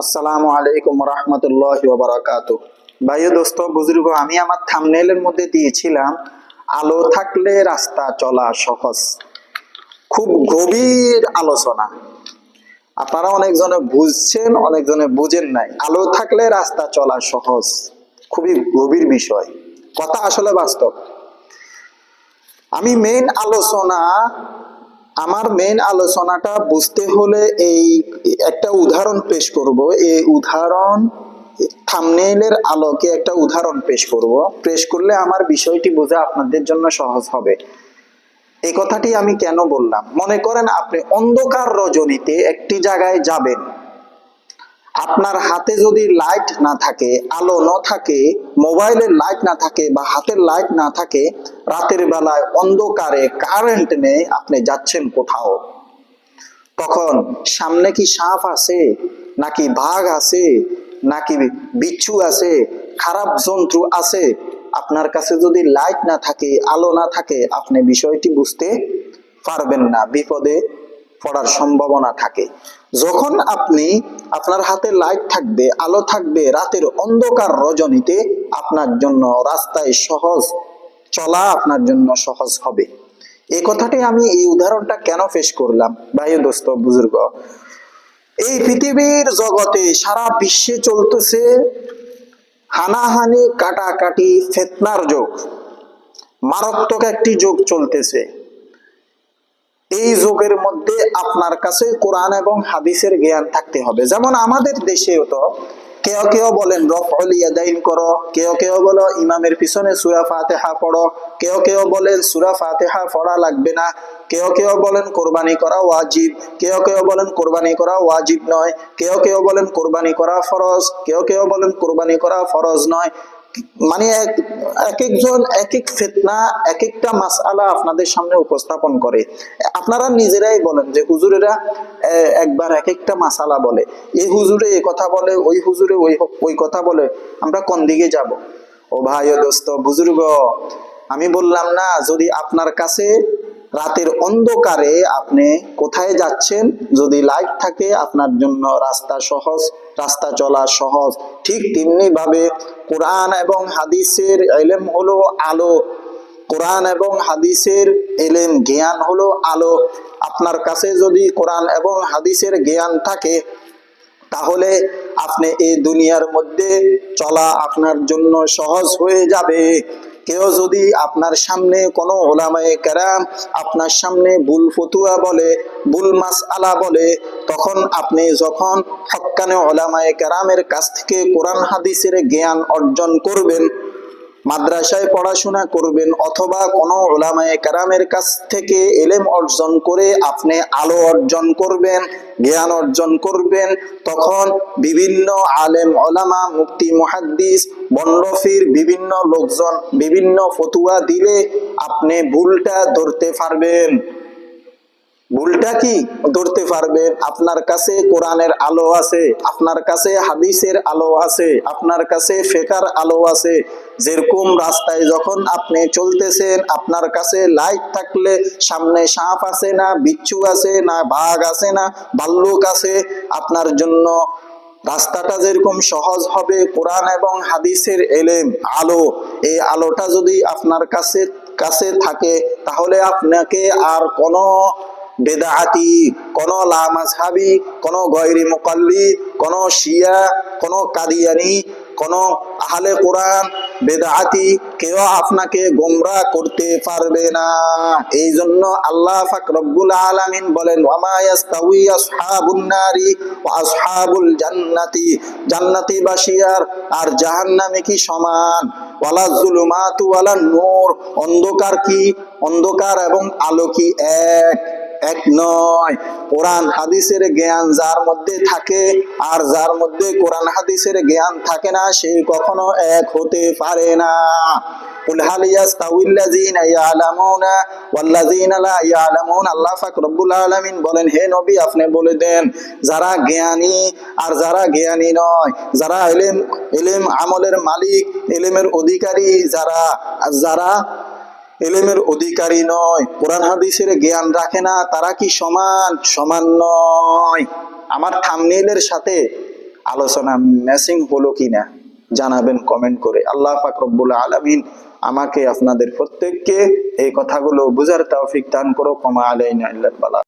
আসসালামু আলাইকুম রহমতুল্লাহি ওয়া বারাকাতুহু। ভাই ও দোস্ত বুজুর্গ, আমি আমার থাম্বনেইলের মধ্যে দিয়েছিলাম আলো থাকলে রাস্তা চলা সহজ। খুব গভীর আলোচনা। আপনারা অনেকজনে বুঝছেন, অনেকজনে বুঝেন নাই। আলো থাকলে রাস্তা চলা সহজ, খুবই গভীর বিষয়, কথা আসলে বাস্তব। আমি আমার মেইন আলোচনাটা বুঝতে হলে এই একটা উদাহরণ পেশ করব। এই উদাহরণ থাম্বনেইলের আলোকে একটা উদাহরণ পেশ করলে আমার বিষয়টি বোঝা আপনাদের জন্য সহজ হবে। এই কথাটি আমি কেন বললাম, মনে করেন আপনি অন্ধকার রজনীতে একটি জায়গায় যাবেন। আপনার হাতে যদি লাইট না থাকে, আলো না থাকে, মোবাইলের লাইট না থাকে বা হাতের লাইট না থাকে, রাতের বেলায় অন্ধকারে কারেন্ট নেই, আপনি যাচ্ছেন কোথাও। তখন সামনে কি সাপ আছে, নাকি বাঘ আছে, নাকি বিচ্ছু আছে, খারাপ জন্তু আছে? আপনার কাছে যদি লাইট না থাকে, আলো না থাকে, আপনি বিষয়টি বুঝতে পারবেন না, বিপদে পড়ার সম্ভাবনা থাকে। যখন আপনার হাতে লাইট থাকবে, আলো থাকবে, রাতের অন্ধকার রজনীতে আপনার জন্য রাস্তায় চলা আপনার জন্য সহজ হবে। এই কথাটি আমি এই উদাহরণটা কেন পেশ করলাম ভাই দোস্ত বুজুর্গ, এই পৃথিবীর জগতে সারা বিশ্বে চলতেছে হানাহানি, কাটাকাটি, ফিতনার যুগ, মারাত্মক একটি যুগ চলতেছে। এই যুগের মধ্যে আপনার কাছে কোরআন এবং হাদিসের জ্ঞান থাকতে হবে। যেমন আমাদের দেশেও তো কেউ কেউ বলেন রফউল ইয়াদাইন করো, কেউ কেউ বলো ইমামের পিছনে সূরা ফাতিহা পড়ো, কেউ কেউ বলেন সূরা ফাতিহা পড়া লাগবে না, কেউ কেউ বলেন কোরবানি করা ওয়াজিব, কেউ কেউ বলেন কোরবানি করা ওয়াজিব নয়, কেউ কেউ বলেন কোরবানি করা ফরজ, কেউ কেউ বলেন কোরবানি করা ফরজ নয়। মানে এক একজন এক এক ফিতনা, এক একটা মাসআলা আপনাদের সামনে উপস্থাপন করে। আপনারা নিজেরাই বলেন যে হুজুরেরা একবার এক একটা মাসআলা বলে, এই হুজুরে এই কথা বলে, ওই হুজুরে ওই কথা বলে, আমরা কোন দিকে যাব? ও ভাই ও দোস্ত বুজুর্গ, আমি বললাম না, যদি আপনার কাছে রাতের অন্ধকারে আপনি কোথায় যাচ্ছেন, যদি লাইট থাকে আপনার জন্য রাস্তা চলা সহজ। ঠিক তেমনি ভাবে কোরআন এবং হাদিসের ইলম হলো আলো, কোরআন এবং হাদিসের ইলম জ্ঞান হলো আলো। আপনার কাছে যদি কোরআন এবং হাদিসের জ্ঞান থাকে, তাহলে আপনি এই দুনিয়ার মধ্যে চলা আপনার জন্য সহজ হয়ে যাবে। কেউ যদি আপনার সামনে কোনো উলামায়ে কেরাম আপনার সামনে ভুল ফতুয়া বলে, ভুল মাসআলা বলে, তখন আপনি যখন হক্কানে উলামায়ে কেরামের কাছ থেকে কোরআন হাদিসের জ্ঞান অর্জন করবেন, মাদ্রাসায় পড়াশোনা করবেন, অথবা কোনো উলামায়ে কেরামের কাছ থেকে ইলম অর্জন করে আপনি আলো অর্জন করবেন, জ্ঞান অর্জন করবেন, তখন বিভিন্ন আলেম ওলামা, মুফতি, মুহাদ্দিস, বন্ডফির বিভিন্ন লোকজন বিভিন্ন ফতুয়া দিলে আপনি ভুলটা ধরতে পারবেন। ভুলটা কি ধরতে পারবেন? আপনার কাছে কোরআনের আলো আছে, আপনার কাছে হাদিসের আলো আছে, আপনার কাছে ফিকহের আলো আছে। যেরকম রাস্তায় যখন আপনি চলতেছেন, আপনার কাছে লাইট থাকলে সামনে সাপ আছে না, বিচ্ছু আছে না, বাঘ আছে না, ভাল্লুক আছে, আপনার জন্য রাস্তাটা যেরকম সহজ হবে। কোরআন এবং হাদিসের ইলম আলো, এই আলোটা যদি আপনার কাছে থাকে, তাহলে আপনাকে আর কোনো বেদাআতি, কোন লা মাযহাবি, কোন গয়রি মুকাল্লিদ, কোন শিয়া, কোন কাদিয়ানি, কোন আহলে কোরআন বেদাআতি কেউ আপনাকে গোমরাহ করতে পারবে না। এই জন্য আল্লাহ পাক রব্বুল আলামিন বলেন, ওয়ামা ইয়াস্তাউই আসহাবুন নারি ওয়া আসহাবুল জান্নাতি, জান্নাতীবাসী আর জাহান্নামী কি সমান? ওয়ালা যুলুমাতু ওয়ালান নূর, অন্ধকার এবং আলো কি এক নয়? কোরআন হাদিসের জ্ঞান যার মধ্যে থাকে আর যার মধ্যে কোরআন হাদিসের জ্ঞান থাকে না, সে কখনো এক হতে পারে না। কুল হাল ইয়াস্তাউিল্লাযীনা ইয়ালামুনা ওয়াল্লাযীনা লা ইয়ালামুন, আল্লাহ পাক রব্বুল আলামিন বলেন, হে নবী আপনি বলে দেন, যারা জ্ঞানী আর যারা জ্ঞানী নয়, যারা ইলম আমলের মালিক, ইলমের অধিকারী, যারা ইলমের অধিকারী নয়, কোরআন হাদিসের জ্ঞান রাখে না, তারা কি সমান? সমান নয়। আমার থাম্বনেইলের সাথে আলোচনা ম্যাচিং হলো কিনা জানাবেন কমেন্ট করে। আল্লাহ পাক রব্বুল আলামিন আমাকে আপনাদের প্রত্যেককে এই কথাগুলো বুঝার তৌফিক দান করো। কমা আলাইনা ইল্লাল বালাগ।